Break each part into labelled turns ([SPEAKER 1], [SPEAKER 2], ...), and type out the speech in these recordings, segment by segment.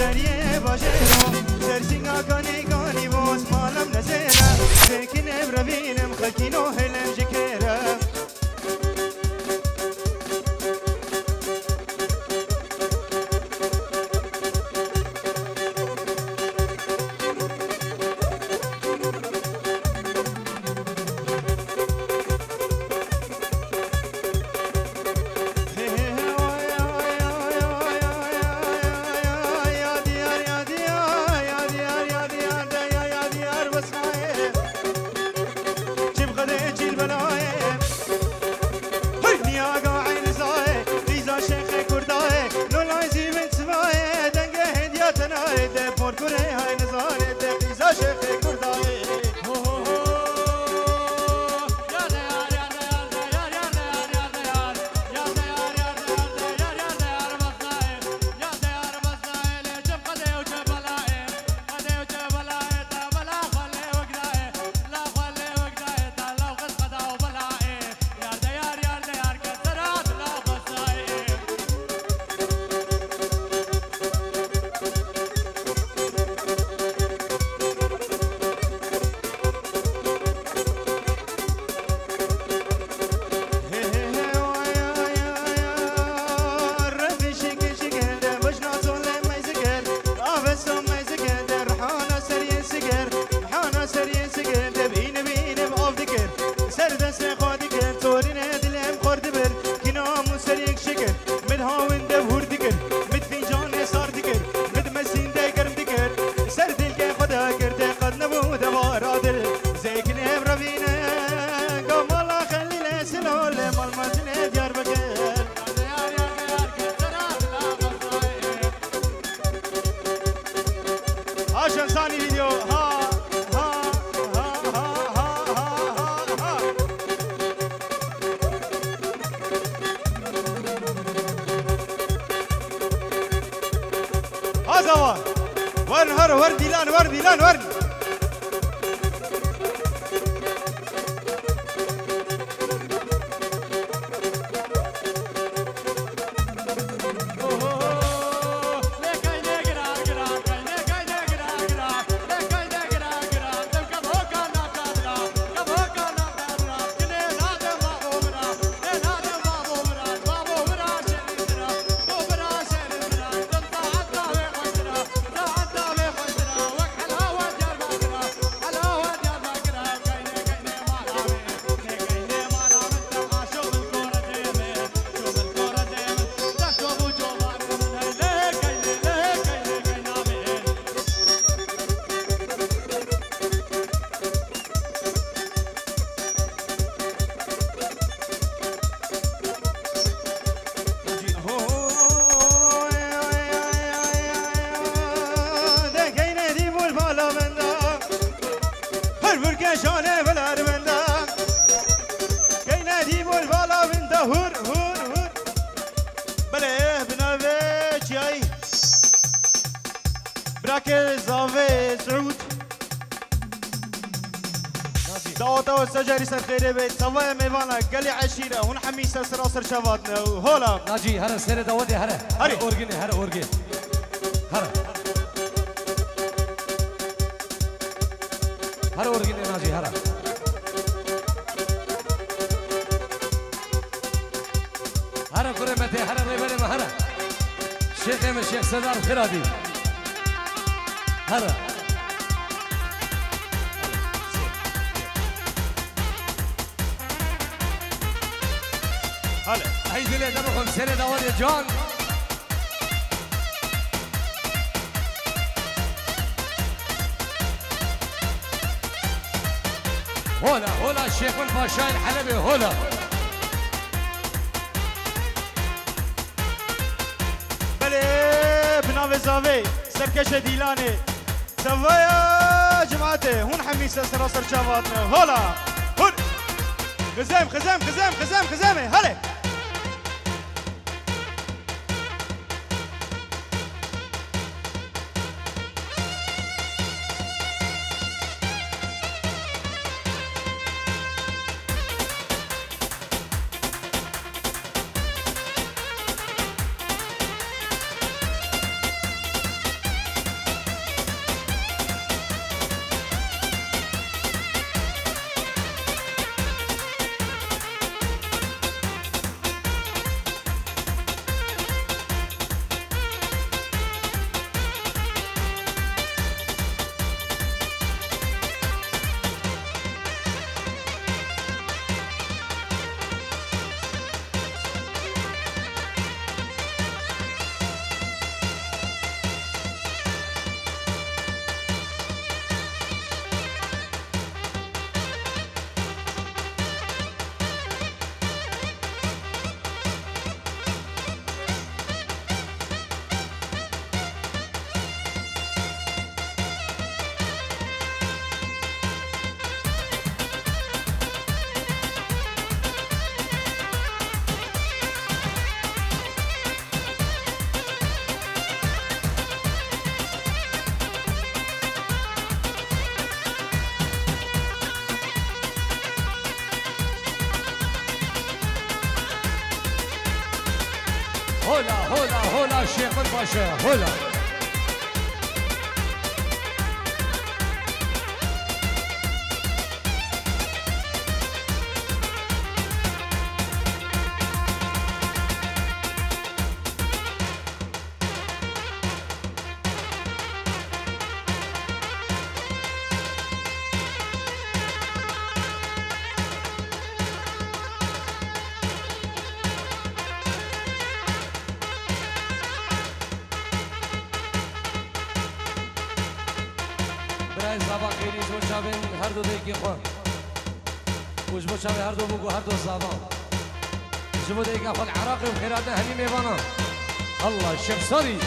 [SPEAKER 1] دریه باشه رو سرسینگا گانی گانی باز مالم نزیره سکنم روینم خکینو هلم جکرم ورن سجاري سر خيري بيت سوايا ميوانا قلي عشيرة هون حميسة سراسر شواتنا هولا
[SPEAKER 2] ناجي هرا سيري داودي هرا هرا اورجيني هرا اورجين هرا هرا اورجيني ناجي هرا هرا كريمتي هرا ريبري هرا شيخ ام الشيخ سردار خيرادي هرا عيد لي دمكم سنة داود يا جون هولا الشيخ والفاشاي الحلبي هولا
[SPEAKER 1] بلي بنافي زافي سركشة ديلاني سوايا جماعتي هون حميسة سراسر شافاتنا هولا هون خزام هلا
[SPEAKER 2] هولا هولا هولا شيخ الباشا هولا زبان خیلی جو چابن هر دو دیگه خون وش بو چابن هر دو بگو هر دو زبان جبو دیگه خود عراقی و خیرات همین میوانا الله شب ساری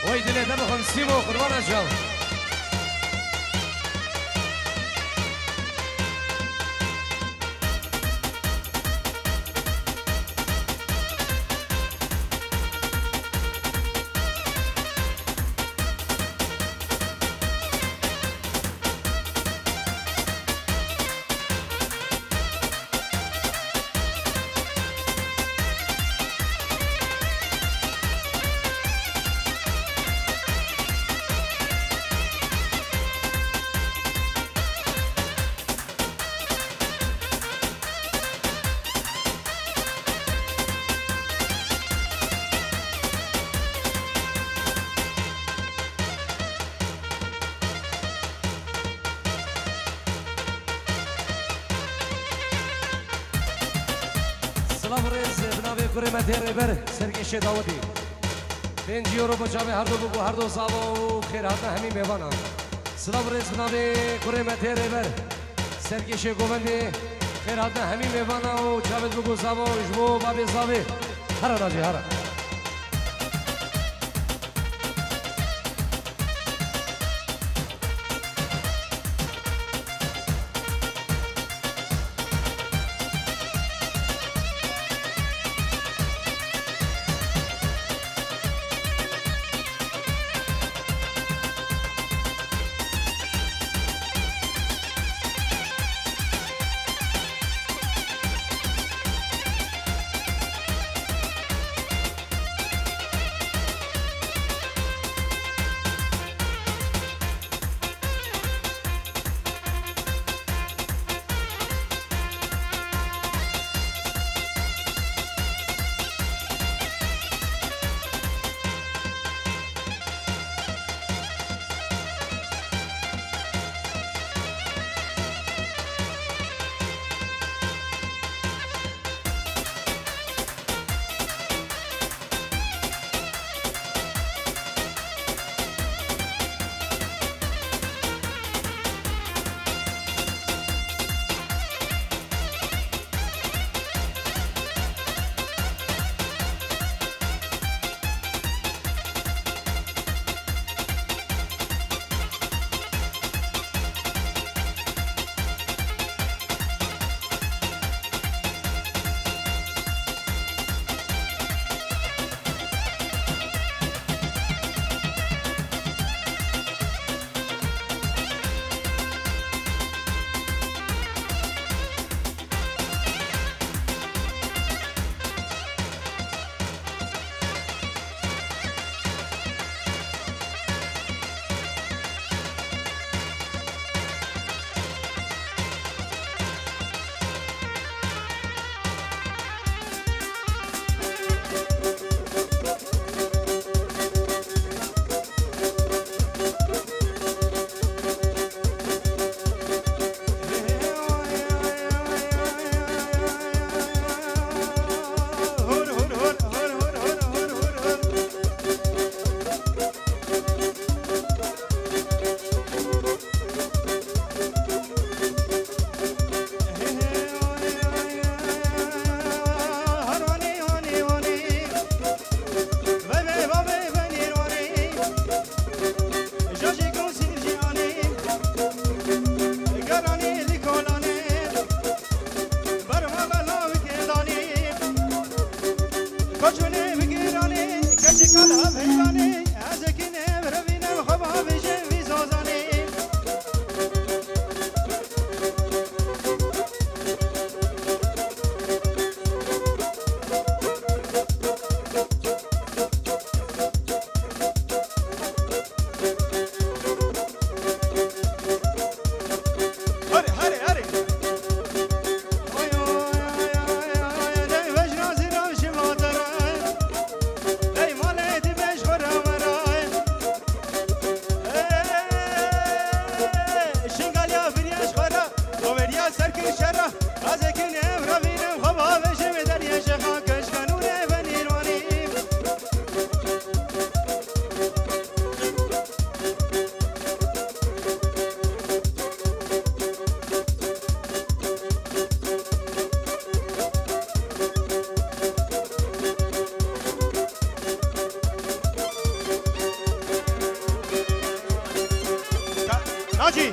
[SPEAKER 2] وای دل دم خون سیمو قربان جان سلام ریز بنابه کره مدهر بر سرگیش داودی 5 یورو بچابه هر دو بگو هر دو صابو خیر حتما همین میوانا سلام ریز بنابه کره مدهر بر سرگیش گوبندی خیر حتما همین میوانا و چابه بگو صابو جبو بابی صابه هر راجی هر
[SPEAKER 1] يا سرك الشرة أزكن بربينا خباب شمدر يا شيخا كشكنون بني الوانيم ناجي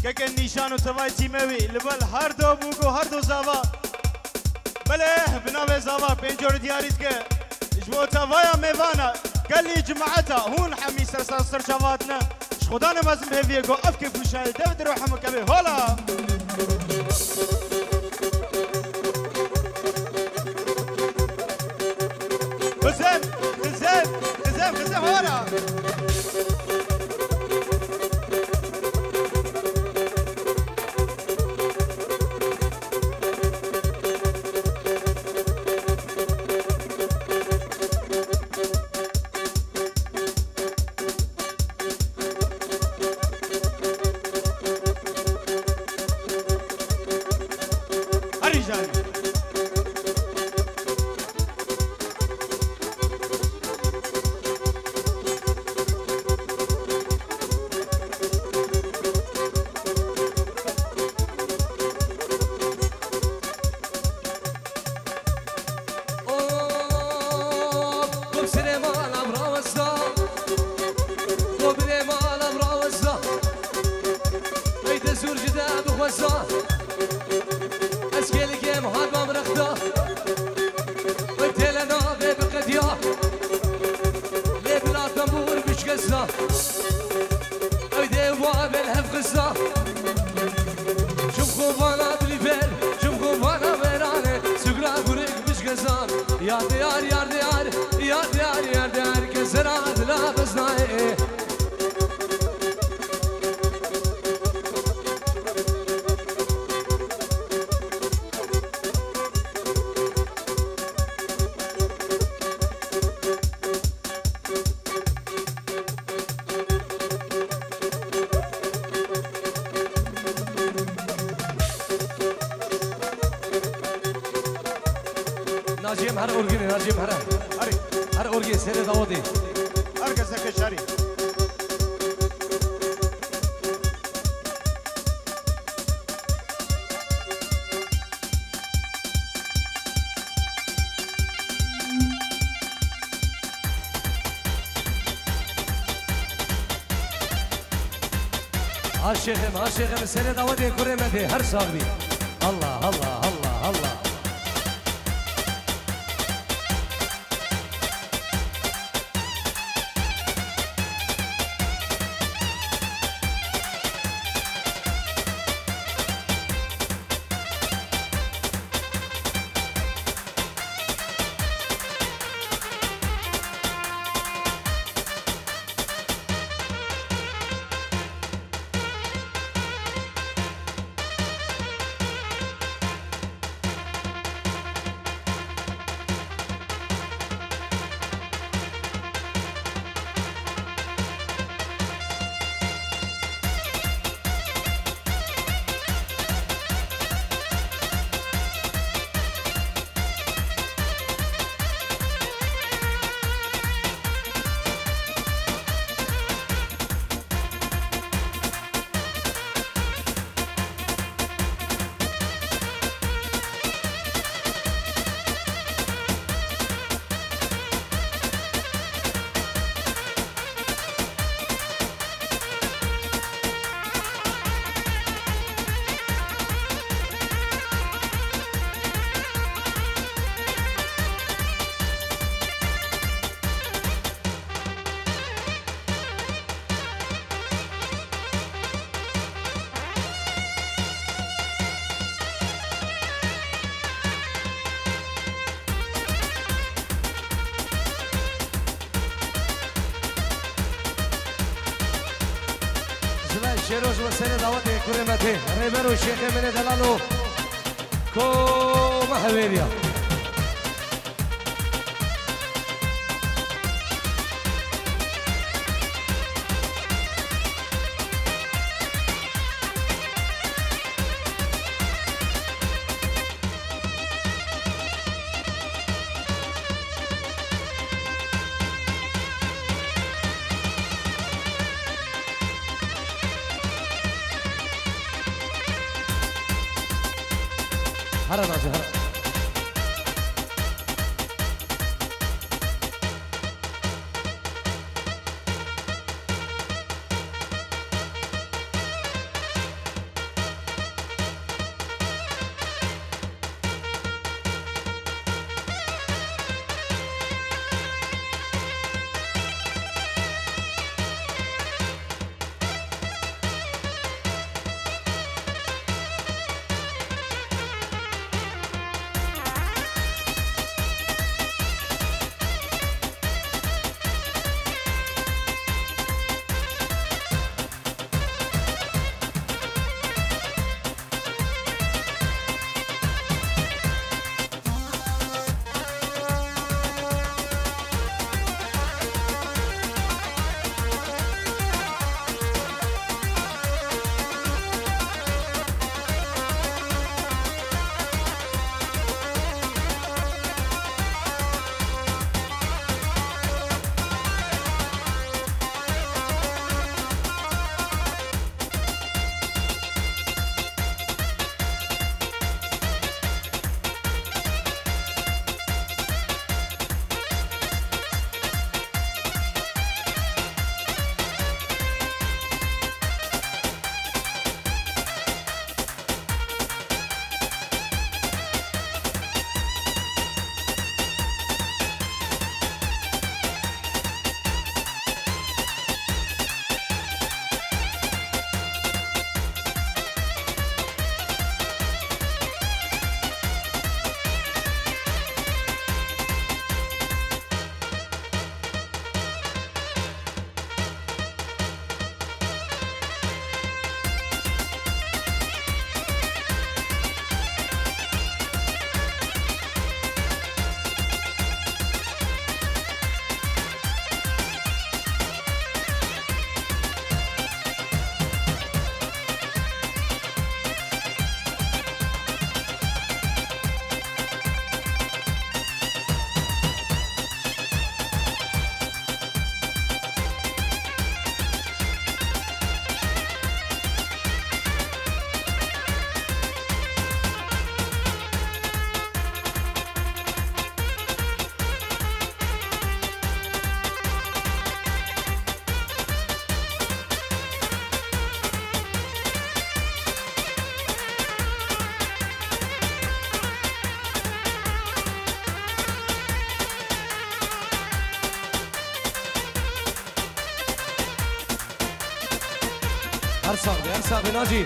[SPEAKER 1] كك النيشان وتباي تيموي لبل هردو بوكو هردو زاوا بله بناوي زاوا بنجور دياريتك جبو تبايا ميوانا قال لي جماعتها هون حمي سرسر شواتنا خدانا مازم بهفيكو افكي فوشاي دفد روح مكبي هولا خزام خزام خزام خزام هولا
[SPEAKER 2] ناجیم هر ارگینی ناجیم هر ارگی سر داودی
[SPEAKER 1] هر کس که شری
[SPEAKER 2] عاشقم سر داودی کره مده هر ساقی الله الله الله الله شیروز و سر دعوت کرمته ریبر و شیخ من دلالو کو محویریا هر ناجی هر هر صاحبي ناجي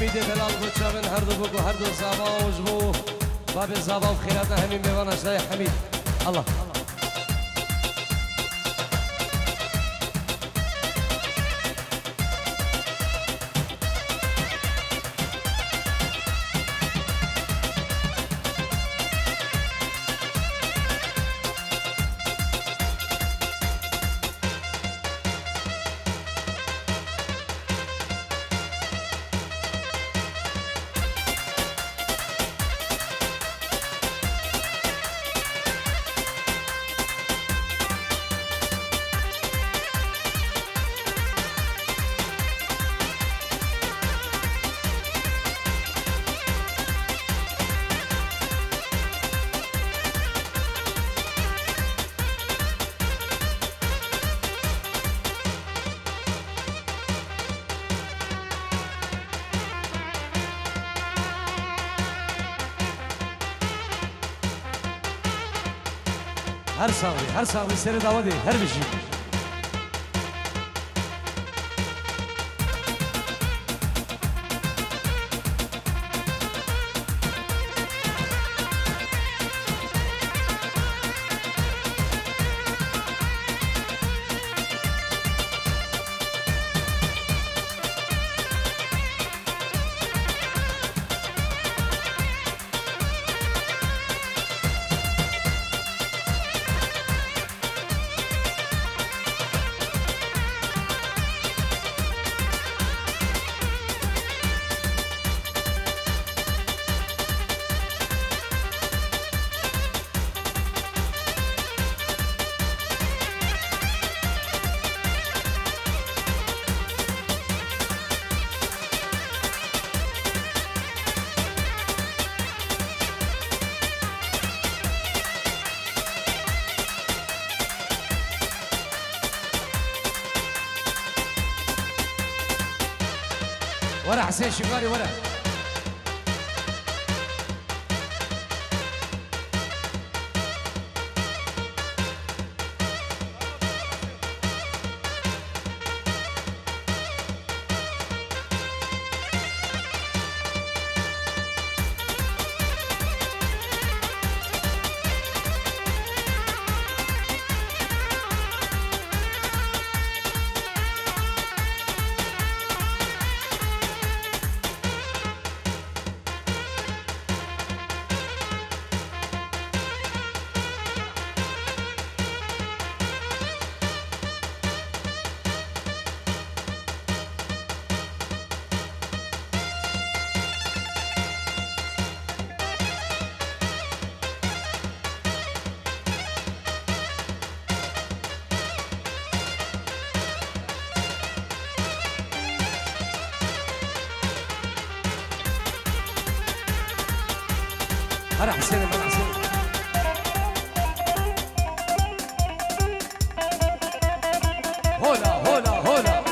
[SPEAKER 2] حميد بلال بوچاون هر دو بگو هر دو زابا و جبو باب زابا و خیراتنا همین میوانش دای حمید الله هر صاحبی سر دعوتی هر بشی ورا حسين شغالي ورا هلا حسين هلا حسين هولا هولا هولا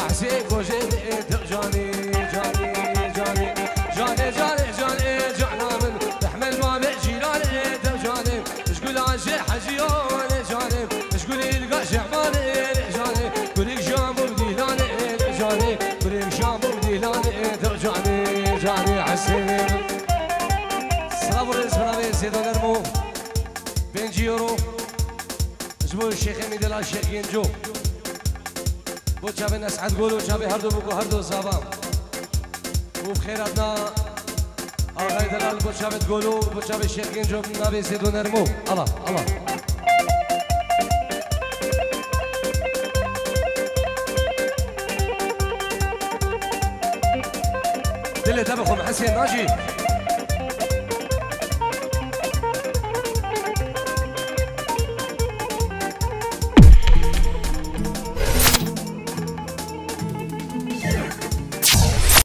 [SPEAKER 2] حسين وجدي جاني جاني جاني جاني جاني جاني جعنا من تحمل ما بجيراني جاني شقول عاشق حجيوني جاني شقول يلقى شعباني جاني قولك شامو بديلاني جاني قولك شامو بديلاني جاني جاني حسين شيخ ميدل الشيخ ينجو بو جابن اسعد قولوا جابي هردو بوكو هردو زابام وبخيراتنا آقای دلال بو جابت قولوا بو جابي الشيخ ينجو نبي زيدو نرمو الله الله دلي تبخم حسين ناجي